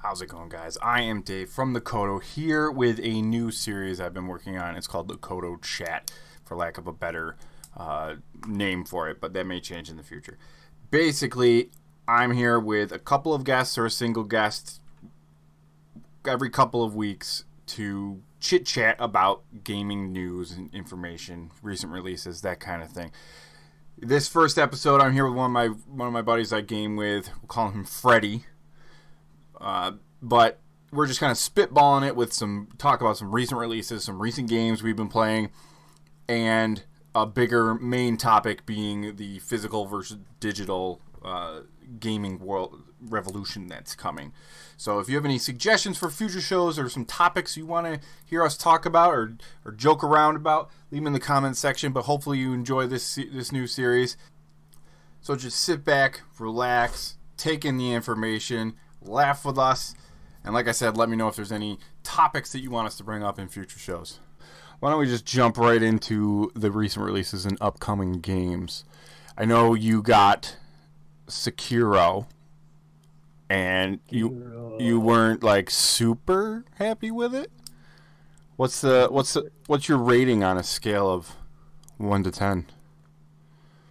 How's it going, guys? I am Dave from the KODO here with a new series I've been working on. It's called the KODO Chat, for lack of a better name for it, but that may change in the future. Basically, I'm here with a couple of guests or a single guest every couple of weeks to chit-chat about gaming news and information, recent releases, that kind of thing. This first episode, I'm here with one of my buddies I game with. We'll call him Freddy. But we're just kind of spitballing it with talk about some recent releases, some recent games we've been playing, and a bigger main topic being the physical versus digital gaming world revolution that's coming. So if you have any suggestions for future shows or some topics you want to hear us talk about or joke around about, leave them in the comments section. But hopefully you enjoy this new series. So just sit back, relax, take in the information, laugh with us, and like I said, let me know if there's any topics that you want us to bring up in future shows. Why don't we just jump right into the recent releases and upcoming games? I know you got Sekiro, and you weren't like super happy with it. What's your rating on a scale of 1 to 10?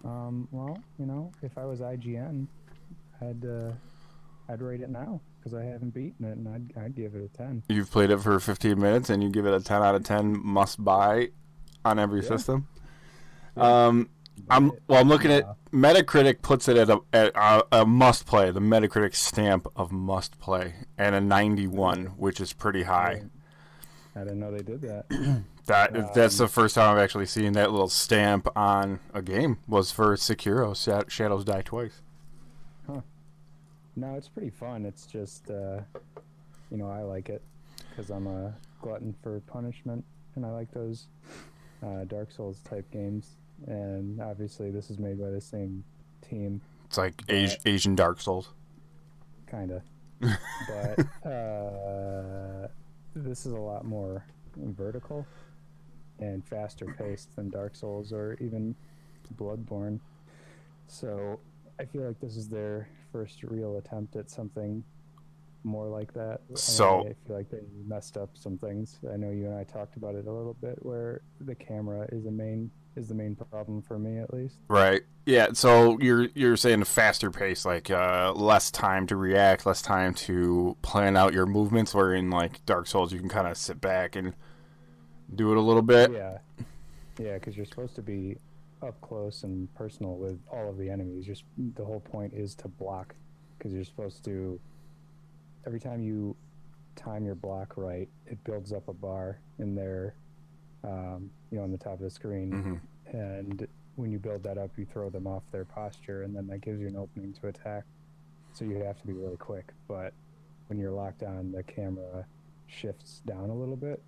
Well, you know, if I was IGN, I'd rate it now because I haven't beaten it, and I'd give it a 10. You've played it for 15 minutes, and you give it a 10 out of 10 must buy on every system. Yeah. I'm looking at Metacritic puts it at a must play, the Metacritic stamp of must play, and a 91, which is pretty high. I didn't know they did that. That's the first time I've actually seen that little stamp on a game was for Sekiro, Shadows Die Twice. Huh. No, it's pretty fun. It's just, you know, I like it because I'm a glutton for punishment, and I like those Dark Souls type games. And obviously, this is made by the same team. It's like Asian Dark Souls. Kinda. But this is a lot more vertical and faster paced than Dark Souls or even Bloodborne. So I feel like this is their first real attempt at something more like that. So I feel like they messed up some things. I know you and I talked about it a little bit, where the camera is the main problem for me, at least. Right. Yeah. So you're saying a faster pace, like less time to react, less time to plan out your movements. Where in like Dark Souls, you can kind of sit back and do it a little bit. Yeah. Yeah, because you're supposed to be up close and personal with all of the enemies. Just the whole point is to block, because you're supposed to. Every time you time your block right, it builds up a bar in there, you know, on the top of the screen. Mm-hmm. And when you build that up, you throw them off their posture, and then that gives you an opening to attack. So you have to be really quick. But when you're locked on, the camera shifts down a little bit,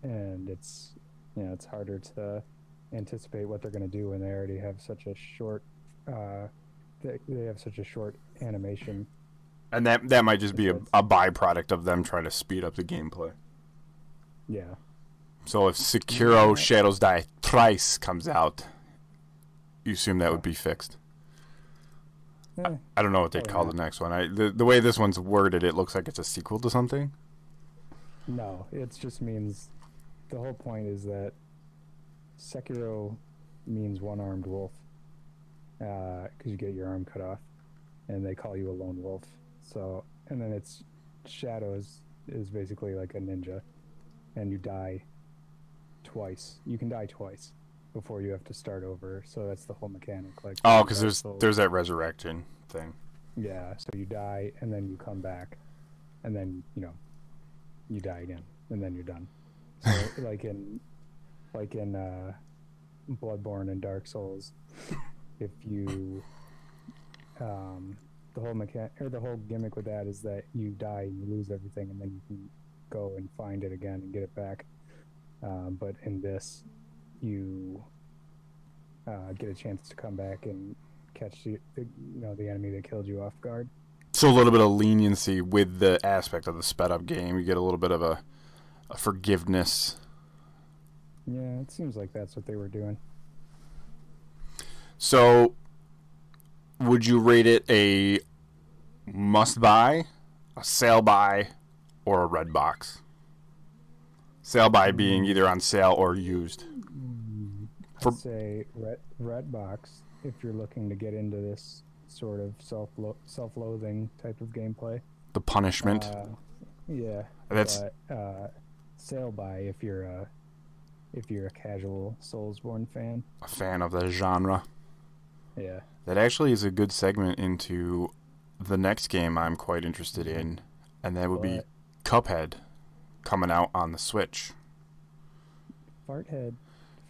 and it's, you know, it's harder to anticipate what they're going to do when they already have such a short, they have such a short animation. And that might just be a byproduct of them trying to speed up the gameplay. Yeah. So if Sekiro Shadows Die Twice comes out, you assume that would be fixed. I don't know what they'd call the next one. The way this one's worded, it looks like it's a sequel to something. No, it just means the whole point is that Sekiro means one-armed wolf, because you get your arm cut off, and they call you a lone wolf. So, and then it's Shadows is basically like a ninja, and you die twice. You can die twice before you have to start over. So that's the whole mechanic. Like, oh, because there's that resurrection thing. Yeah, so you die and then you come back, and then you die again, and then you're done. So like in Bloodborne and Dark Souls, if you the whole gimmick with that is that you die and you lose everything, and then you can go and find it again and get it back. But in this, you get a chance to come back and catch the enemy that killed you off guard. So a little bit of leniency with the aspect of the sped up game. You get a little bit of a forgiveness. Yeah, it seems like that's what they were doing. So would you rate it a must buy, a sale buy, or a red box. Sale buy being either on sale or used. I'd say red box if you're looking to get into this sort of self-loathing type of gameplay. The punishment. Yeah. That's sale buy if you're a casual Soulsborne fan. a fan of the genre. Yeah. That actually is a good segment into the next game I'm quite interested in, and that would be Cuphead coming out on the Switch. Farthead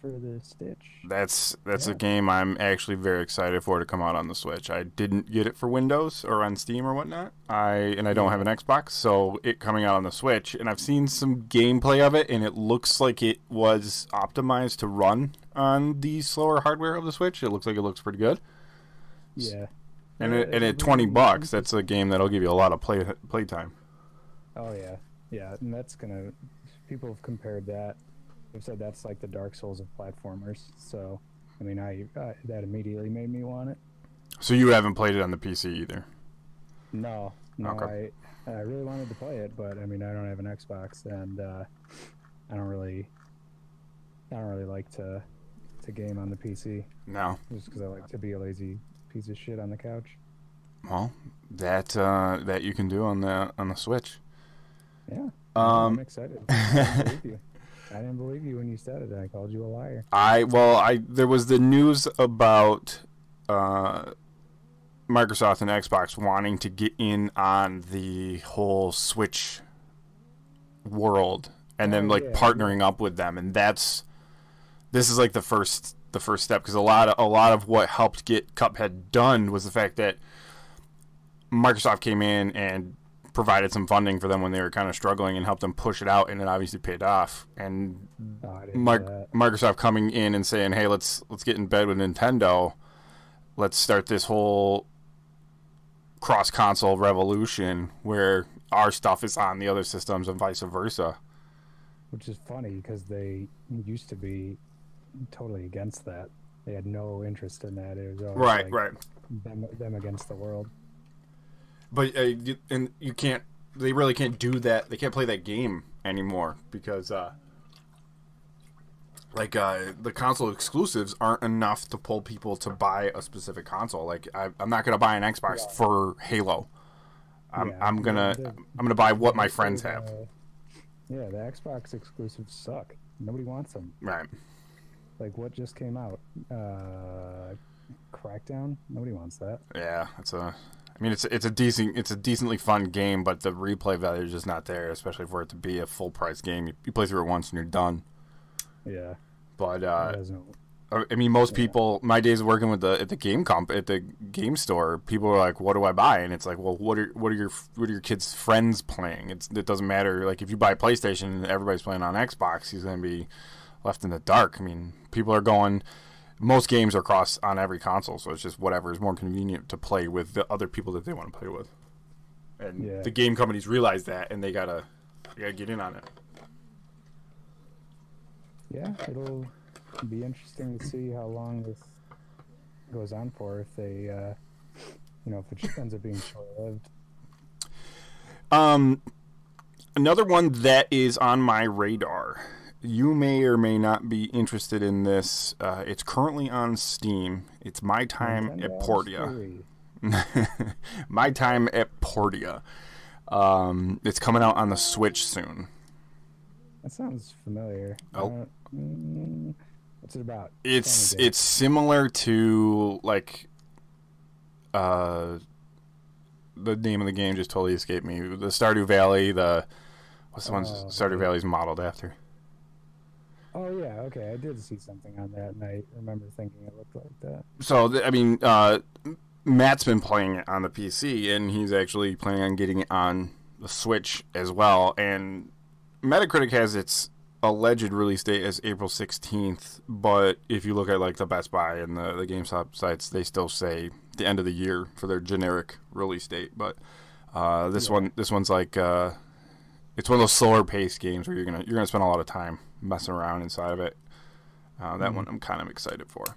for the Stitch. That's a game I'm actually very excited for to come out on the Switch. I didn't get it for Windows or on Steam or whatnot. I don't have an Xbox, so it coming out on the Switch, and I've seen some gameplay of it, and it looks like it was optimized to run on the slower hardware of the Switch. It looks pretty good. Yeah. And at $20, that's a game that'll give you a lot of play time. Oh yeah, yeah, and that's gonna. People have compared that. They've said that's like the Dark Souls of platformers. So, I mean, that immediately made me want it. So you haven't played it on the PC either? No. Okay. I really wanted to play it, but I mean, I don't have an Xbox, and I don't really like to game on the PC. No. Just because I like to be a lazy piece of shit on the couch. Well, that you can do on the Switch. Yeah. I'm excited. I didn't believe you when you said it. I called you a liar. There was the news about Microsoft and Xbox wanting to get in on the whole Switch world, and then partnering up with them, and this is like the first step, because a lot of what helped get Cuphead done was the fact that Microsoft came in and provided some funding for them when they were kind of struggling and helped them push it out, and it obviously paid off. And Microsoft coming in and saying, "Hey, let's get in bed with Nintendo. Let's start this whole cross-console revolution where our stuff is on the other systems and vice versa." Which is funny because they used to be totally against that. They had no interest in that. It was always right. Them against the world. But you can't. They really can't do that. They can't play that game anymore because the console exclusives aren't enough to pull people to buy a specific console. Like I'm not gonna buy an Xbox for Halo. I'm gonna buy what my friends have. Yeah, the Xbox exclusives suck. Nobody wants them. Right. Like what just came out? Crackdown. Nobody wants that. Yeah, it's a decently fun game, but the replay value is just not there, especially for it to be a full price game. You play through it once and you're done. Yeah. But I mean, most people. My days of working at the game store, people are like, "What do I buy?" And it's like, "Well, what are your kids' friends playing?" It doesn't matter. Like if you buy a PlayStation and everybody's playing on Xbox, he's gonna be left in the dark. I mean, people are going. Most games are cross on every console, so it's just whatever is more convenient to play with the other people that they want to play with. And the game companies realize that, and they gotta get in on it. Yeah, it'll be interesting to see how long this goes on for. If they, if it just ends up being short-lived. Another one that is on my radar. You may or may not be interested in this. It's currently on Steam. It's My Time at Portia. My Time at Portia. It's coming out on the Switch soon. That sounds familiar. Oh. What's it about? It's similar to the name of the game just totally escaped me. The Stardew Valley. What's the one Stardew Valley's modeled after? Oh, yeah, okay. I did see something on that, and I remember thinking it looked like that. So, Matt's been playing it on the PC, and he's actually planning on getting it on the Switch as well. And Metacritic has its alleged release date as April 16th, but if you look at, the Best Buy and the GameStop sites, they still say the end of the year for their generic release date. But this one's like... it's one of those slower-paced games where you're gonna spend a lot of time messing around inside of it. That one I'm kind of excited for.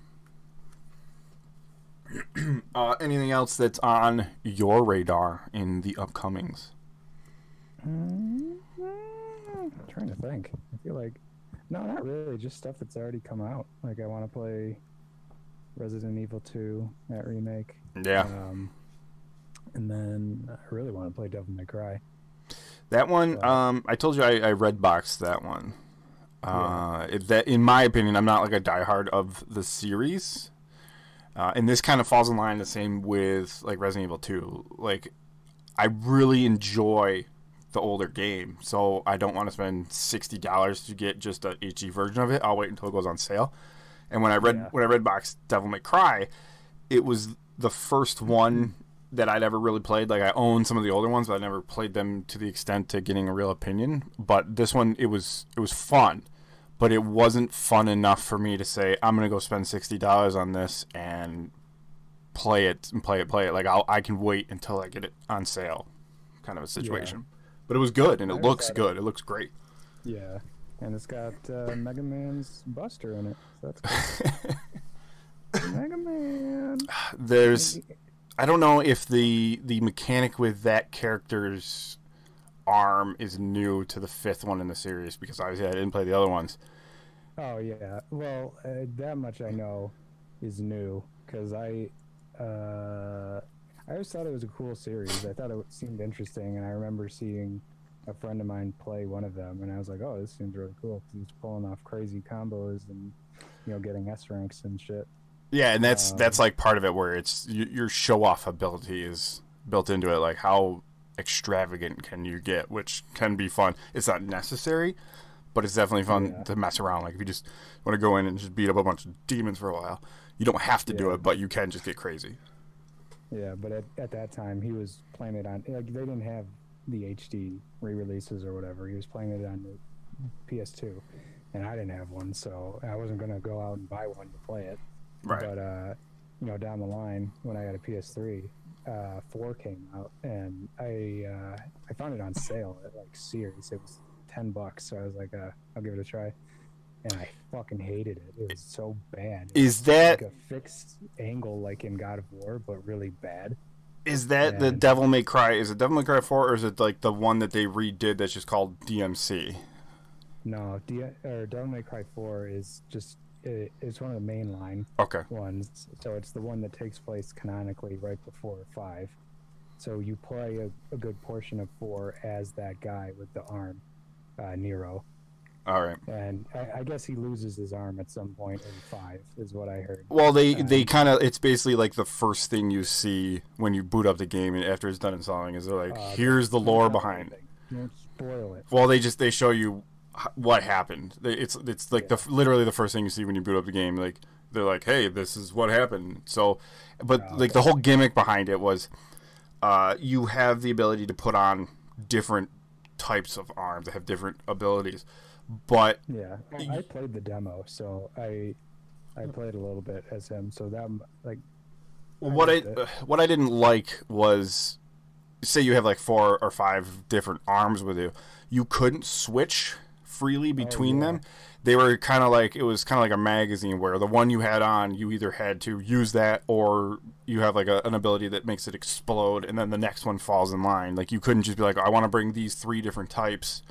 Anything else that's on your radar in the upcomings? trying to think. I feel like no, not really. Just stuff that's already come out. Like I want to play Resident Evil 2, that remake. Yeah. And then I really want to play Devil May Cry. That one, I told you I Redboxed that one. That, in my opinion, I'm not like a diehard of the series. And this kind of falls in line the same with like Resident Evil 2. Like, I really enjoy the older game, so I don't want to spend $60 to get just a HD version of it. I'll wait until it goes on sale. And when I Redboxed Devil May Cry, it was the first one that I'd ever really played. Like, I own some of the older ones, but I never played them to the extent to getting a real opinion. But this one, it was fun, but it wasn't fun enough for me to say I'm gonna go spend $60 on this and play it. Like, I can wait until I get it on sale, kind of a situation. Yeah. But it was good, and it looks good. It looks great. Yeah, and it's got Mega Man's Buster in it. So that's cool. Mega Man. I don't know if the mechanic with that character's arm is new to the 5th one in the series, because obviously I didn't play the other ones. Oh yeah, well that much I know is new, because I always thought it was a cool series. I thought it seemed interesting, and I remember seeing a friend of mine play one of them, and I was like, "Oh, this seems really cool." Because he's pulling off crazy combos and getting S ranks and shit. Yeah, and that's like part of it, where it's your show off ability is built into it. Like, how extravagant can you get, which can be fun. It's not necessary, but it's definitely fun to mess around. Like, if you just want to go in and just beat up a bunch of demons for a while, you don't have to do it, but you can just get crazy. Yeah, but at that time, he was playing it on, like, they didn't have the HD re-releases or whatever. He was playing it on the PS2, and I didn't have one, so I wasn't going to go out and buy one to play it. Right. But, down the line, when I got a PS3, 4 came out, and I found it on sale at, like, Sears. It was $10, so I was like, I'll give it a try. And I fucking hated it. It was so bad. Is that like a fixed angle like in God of War, but really bad? Is that the Devil May Cry? Is it Devil May Cry 4, or is it like the one that they redid that's just called DMC? No, Devil May Cry 4 is just it's one of the mainline ones. So it's the one that takes place canonically right before 5. So you play a good portion of 4 as that guy with the arm, Nero. All right. And I guess he loses his arm at some point in 5, is what I heard. Well, they kind of, it's basically like the first thing you see when you boot up the game and after it's done installing is they're like, here's the lore behind it. Don't spoil it. Well, they show you what happened. It's like literally the first thing you see when you boot up the game. Like, they're like, hey, this is what happened. So, but like the whole gimmick behind it was, you have the ability to put on different types of arms that have different abilities. But yeah, I played the demo, so I played a little bit as him. So that, like, what I didn't like was, say you have like 4 or 5 different arms with you, you couldn't switch freely between them. They were kind of like, it was kind of like a magazine where the one you had on, you either had to use that or you have like an ability that makes it explode, and then the next one falls in line. Like, you couldn't just be like, I want to bring these 3 different types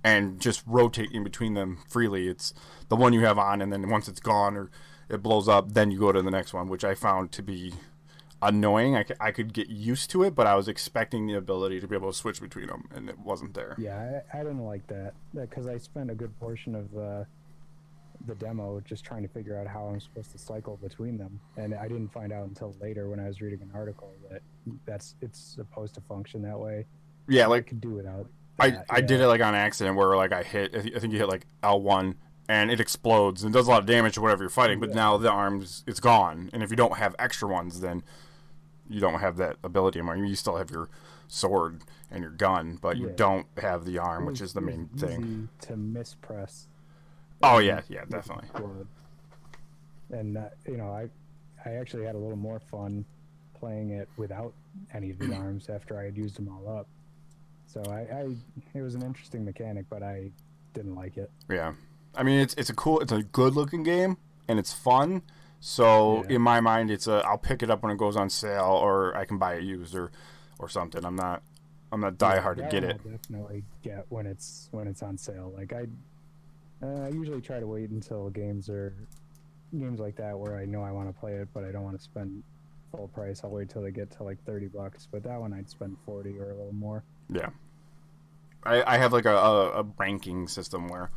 and just rotate in between them freely. It's the one you have on, and then once it's gone or it blows up, then you go to the next one, which I found to be annoying. I could get used to it, but I was expecting the ability to be able to switch between them, and it wasn't there. Yeah, I didn't like that, because I spent a good portion of the demo just trying to figure out how I'm supposed to cycle between them, and I didn't find out until later when I was reading an article that it's supposed to function that way. Yeah, like, I could do without. I did it like on accident, where like I think you hit like L1 and it explodes and does a lot of damage to whatever you're fighting, but now the arm's it's gone, and if you don't have extra ones, then you don't have that ability anymore. You still have your sword and your gun, but you don't have the arm, which is the main thing. To mispress. Oh yeah, definitely. And I actually had a little more fun playing it without any of the arms after I had used them all up. So it was an interesting mechanic, but I didn't like it. Yeah, I mean it's a good looking game, and it's fun. So in my mind, I'll pick it up when it goes on sale, or I can buy it used or something. I'm not I'm not diehard to that get one it. I'll definitely get when it's on sale. Like I usually try to wait until games like that where I know I want to play it, but I don't want to spend full price. I'll wait till they get to like $30. But that one I'd spend 40 or a little more. Yeah. I have like a ranking system where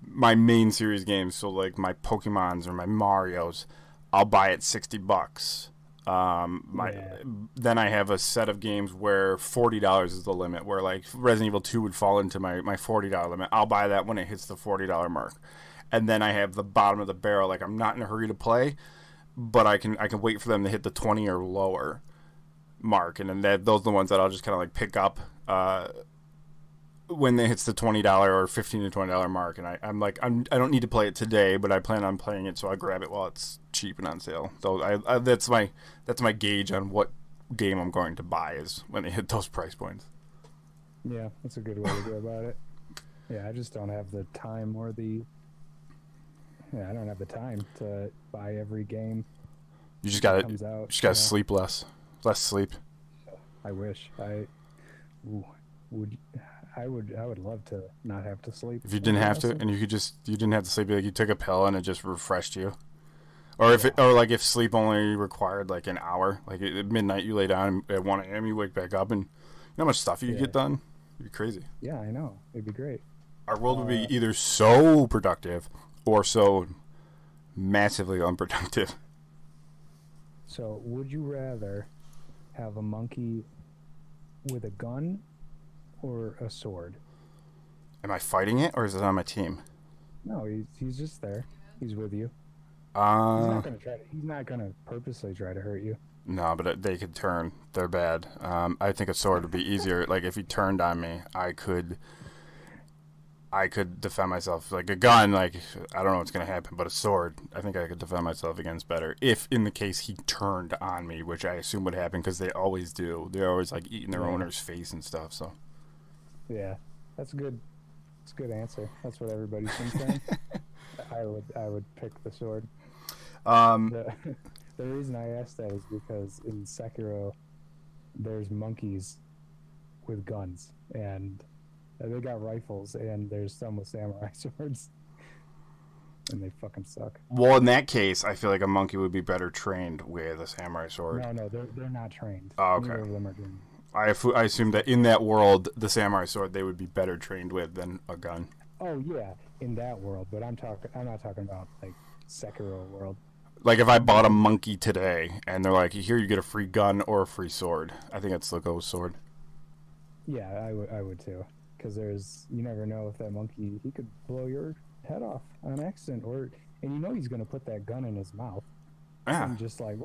my main series games, so like my Pokemons or my Marios, I'll buy at $60. Then I have a set of games where $40 is the limit, where like Resident Evil 2 would fall into my $40 limit. I'll buy that when it hits the $40 mark. And then I have the bottom of the barrel, like I'm not in a hurry to play, but I can wait for them to hit the 20 or lower mark, and then those are the ones that I'll just kind of like pick up when it hits the $20 or $15 to $20 mark, and I don't need to play it today, but I plan on playing it, so I grab it while it's cheap and on sale. So that's my gauge on what game I'm going to buy is when they hit those price points. Yeah, that's a good way to go about it. Yeah, I just don't have the time or I don't have the time to buy every game. You just gotta sleep less sleep. I wish I would love to not have to sleep. If you didn't have to, and you didn't have to sleep, like you took a pill and it just refreshed you. Or if sleep only required like an hour, like at midnight you lay down at 1 a.m. you wake back up and you know how much stuff you get done? It'd be crazy. Yeah, I know. It'd be great. Our world would be either so productive or so massively unproductive. So, would you rather have a monkey with a gun or a sword? Am I fighting it, or is it on my team? No, he's just there. He's with you. He's not gonna purposely try to hurt you. No, but they could turn. They're bad. I think a sword would be easier. Like if he turned on me, I could defend myself. Like a gun, like I don't know what's gonna happen, but a sword, I think I could defend myself against better. If in the case he turned on me, which I assume would happen because they always do. They're always like eating their owner's face and stuff. So. Yeah, that's good. It's a good answer. That's what everybody's been saying. I would pick the sword. The reason I asked that is because in Sekiro, there's monkeys with guns, and they got rifles, and there's some with samurai swords, and they fucking suck. Well, in that case, I feel like a monkey would be better trained with a samurai sword. No, they're not trained. Oh, okay. Neither of them are trained. I assume that in that world, the samurai sword they would be better trained with than a gun. Oh yeah, in that world, but I'm not talking about like Sekiro world. Like if I bought a monkey today and they're like, here you get a free gun or a free sword, I think I'd still go with sword. Yeah, I would too, because you never know if that monkey, he could blow your head off on accident, and you know he's gonna put that gun in his mouth. Yeah. And just like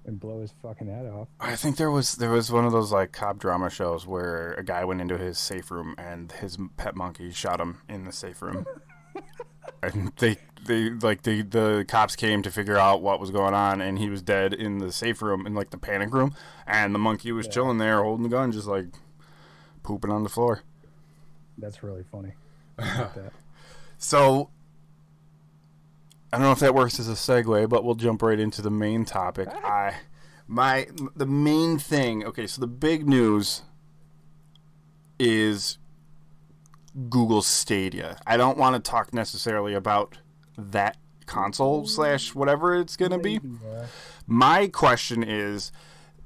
and blow his fucking head off. I think there was one of those like cop drama shows where a guy went into his safe room and his pet monkey shot him in the safe room. And the cops came to figure out what was going on, and he was dead in the safe room, in like the panic room, and the monkey was chilling there holding the gun, just like pooping on the floor. That's really funny. I like that. So I don't know if that works as a segue, but we'll jump right into the main topic. The main thing. Okay, so the big news is Google Stadia. I don't want to talk necessarily about that console / whatever it's going to be. My question is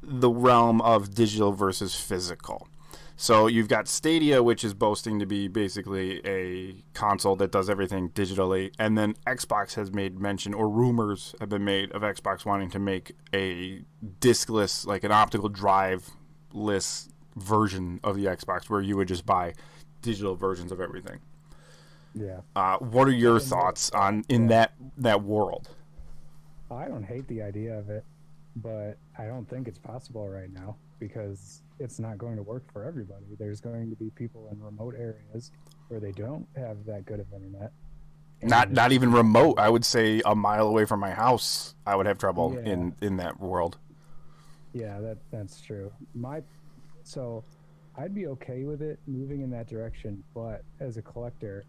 the realm of digital versus physical. So you've got Stadia, which is boasting to be basically a console that does everything digitally, and then Xbox has made mention, or rumors have been made, of Xbox wanting to make a diskless, like an optical drive-less version of the Xbox, where you would just buy digital versions of everything. Yeah. What are your thoughts on that world? I don't hate the idea of it, but I don't think it's possible right now because it's not going to work for everybody. There's going to be people in remote areas where they don't have that good of internet. Not even remote. I would say a mile away from my house, I would have trouble in that world. Yeah, that's true. So I'd be okay with it moving in that direction, but as a collector,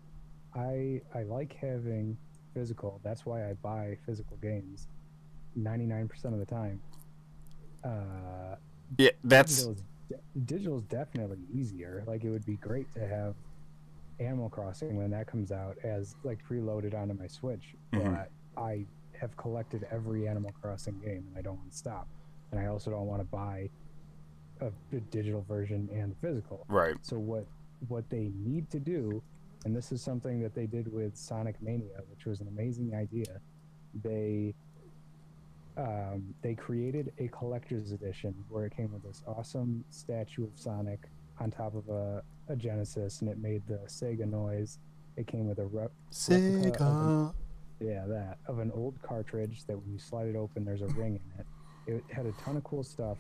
I like having physical. That's why I buy physical games 99% of the time. Yeah, that's Digital is definitely easier. Like, it would be great to have Animal Crossing when that comes out as like preloaded onto my Switch, Hmm. but I have collected every Animal Crossing game and I don't want to stop. And I also don't want to buy a digital version and physical. Right. So what they need to do, and this is something that they did with Sonic Mania, which was an amazing idea. They they created a collector's edition where it came with this awesome statue of Sonic on top of a Genesis, and it made the Sega noise. It came with a replica of an Sega. of an old cartridge that when you slide it open, there's a ring in it. It had a ton of cool stuff,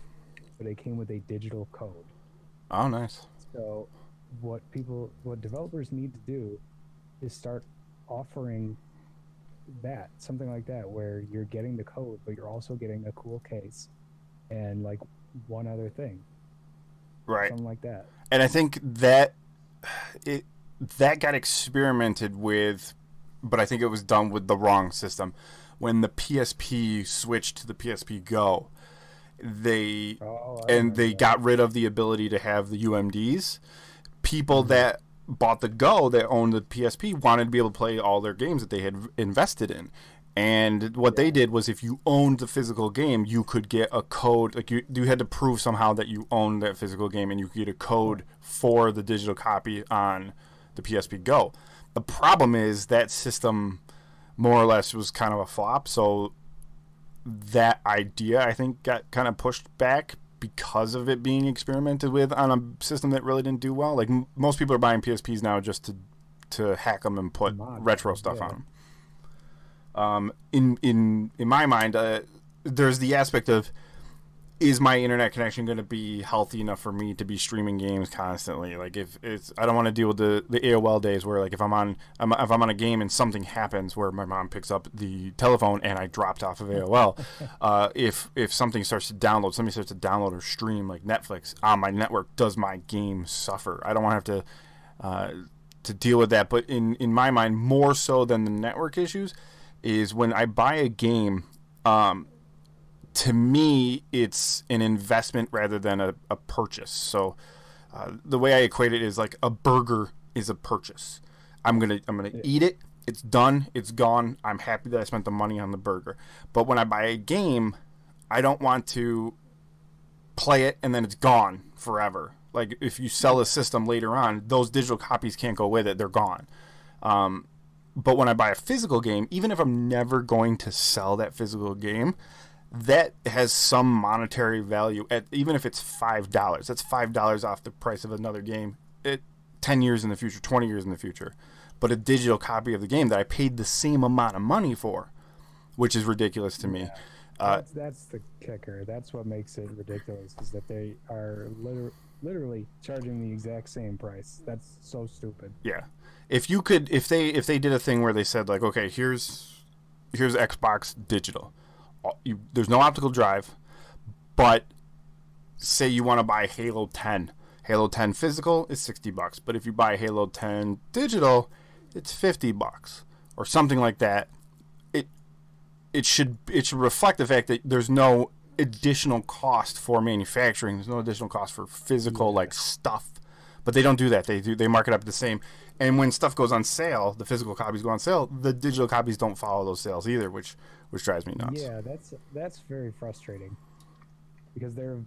but it came with a digital code. Oh, nice. So what developers need to do is start offering that, something like that, where you're getting the code, but you're also getting a cool case and like one other thing, Right. something like that. And I think that it that got experimented with, but I think it was done with the wrong system. When the PSP switched to the PSP Go, they Oh, I and remember they that. got rid of the ability to have the UMDs. People Hmm. that bought the Go that owned the PSP wanted to be able to play all their games that they had invested in. And what they Yeah. did was, if you owned the physical game, you could get a code. Like you had to prove somehow that you owned that physical game, and you could get a Huh. code for the digital copy on the PSP Go. The problem is that system more or less was kind of a flop. So that idea, I think, got kind of pushed back because of it being experimented with on a system that really didn't do well. Like most people are buying PSPs now just to hack them and To put mod retro them, stuff on yeah. them. In my mind, there's the aspect of, is my internet connection going to be healthy enough for me to be streaming games constantly? Like, if it's, I don't want to deal with the AOL days where, like, if if I'm on a game and something happens where my mom picks up the telephone and I dropped off of AOL, if something starts to download, somebody starts to download or stream like Netflix on my network, does my game suffer? I don't want to have to deal with that. But in my mind, more so than the network issues, is when I buy a game. To me, it's an investment rather than a purchase. So the way I equate it is like a burger is a purchase. I'm gonna Yeah. eat it. It's done. It's gone. I'm happy that I spent the money on the burger. But when I buy a game, I don't want to play it and then it's gone forever. Like if you sell a Yeah. system later on, those digital copies can't go with it. They're gone. But when I buy a physical game, even if I'm never going to sell that physical game, that has some monetary value. At even if it's $5, that's $5 off the price of another game. 10 years in the future, 20 years in the future. But a digital copy of the game that I paid the same amount of money for, which is ridiculous to me. Yeah. Uh, That's the kicker. That's what makes it ridiculous, is that they are literally charging the exact same price. That's so stupid. yeah, if they did a thing where they said, like, okay, here's Xbox digital. There's no optical drive, but say you want to buy Halo 10. Halo 10 physical is $60, but if you buy Halo 10 digital, it's $50 or something like that. It it should reflect the fact that there's no additional cost for manufacturing. There's no additional cost for physical Yeah. like stuff. But they don't do that. They mark it up the same. And when stuff goes on sale, the physical copies go on sale. The digital copies don't follow those sales either, which drives me nuts. Yeah, that's very frustrating because they're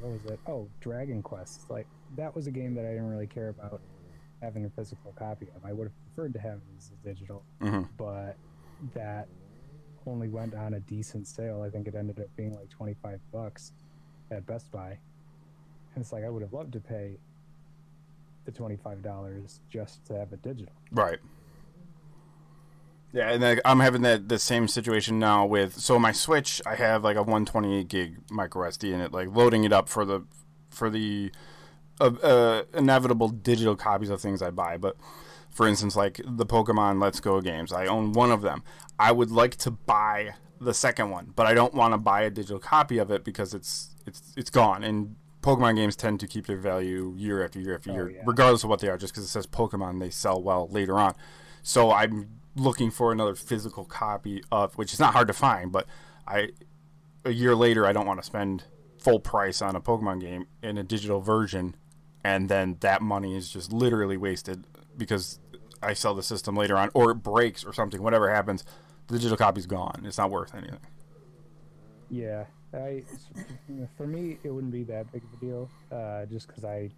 what was it? Oh, Dragon Quest. Like, that was a game that I didn't really care about having a physical copy of. I would have preferred to have it as a digital, Hmm. but that only went on a decent sale. I think it ended up being like $25 at Best Buy. And it's like, I would have loved to pay the $25 just to have it digital. Right. Yeah, and like, I'm having the same situation now with, so my Switch. I have like a 128 gig micro SD in it, like loading it up for the inevitable digital copies of things I buy. But for instance, like the Pokemon Let's Go games, I own one of them. I would like to buy the second one, but I don't want to buy a digital copy of it because it's gone. And Pokemon games tend to keep their value year after year after Oh, year, yeah. regardless of what they are. Just because it says Pokemon, they sell well later on. So I'm looking for another physical copy of, which is not hard to find, but a year later I don't want to spend full price on a Pokemon game in a digital version, and then that money is just literally wasted because I sell the system later on, or it breaks or something, whatever happens, the digital copy's gone. It's not worth anything. Yeah, for me, it wouldn't be that big of a deal, just because I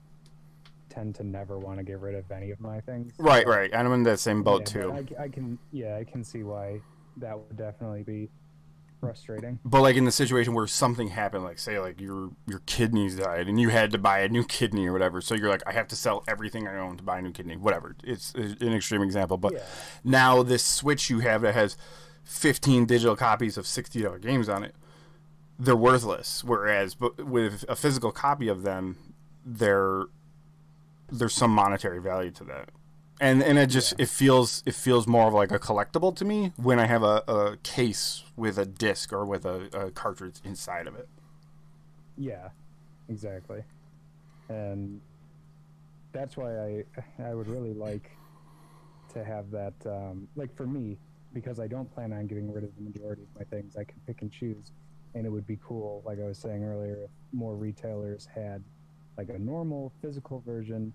tend to never want to get rid of any of my things. Right. I'm in that same boat too. I can see why that would definitely be frustrating. But like in the situation where something happened, like say like your kidneys died and you had to buy a new kidney or whatever, so you're like, I have to sell everything I own to buy a new kidney, whatever. It's an extreme example, but now this Switch you have that has 15 digital copies of $60 games on it, they're worthless. Whereas but with a physical copy of them, there's some monetary value to that. And it just it feels more of like a collectible to me when I have a case with a disc or with a cartridge inside of it. Yeah, exactly. And that's why I would really like to have that, like for me, because I don't plan on getting rid of the majority of my things, I can pick and choose. And it would be cool, like I was saying earlier, if more retailers had like a normal physical version,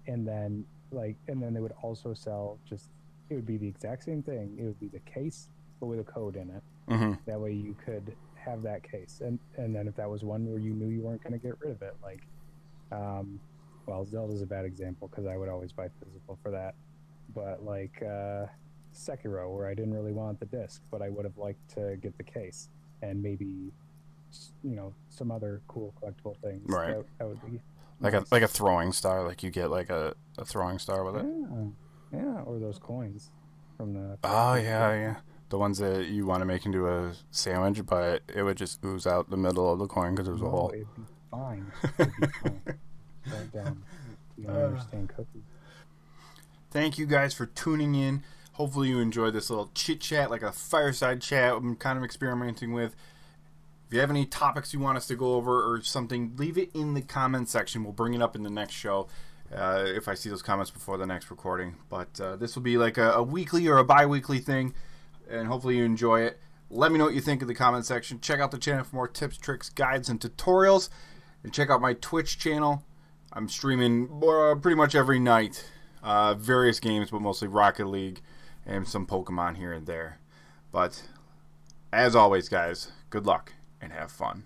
and then they would also sell it would be the exact same thing. It would be the case, but with a code in it. Mm-hmm. That way you could have that case. And then if that was one where you knew you weren't going to get rid of it, like, well, Zelda's a bad example because I would always buy physical for that. But like Sekiro, where I didn't really want the disc, but I would have liked to get the case and maybe, some other cool collectible things. Right. That would be like a throwing star, like you get like a throwing star with it. Yeah, or those coins from the. Oh yeah, the ones that you want to make into a sandwich, but it would just ooze out the middle of the coin because there was a hole. It'd be fine. It'd be fine. Right down. You don't understand cookies. Thank you guys for tuning in. Hopefully you enjoyed this little chit chat, like a fireside chat I'm kind of experimenting with. If you have any topics you want us to go over or something, leave it in the comment section. We'll bring it up in the next show if I see those comments before the next recording. But this will be like a weekly or a bi-weekly thing, and hopefully you enjoy it. Let me know what you think in the comment section. Check out the channel for more tips, tricks, guides, and tutorials. And check out my Twitch channel. I'm streaming pretty much every night. Various games, but mostly Rocket League and some Pokemon here and there. But as always, guys, good luck and have fun.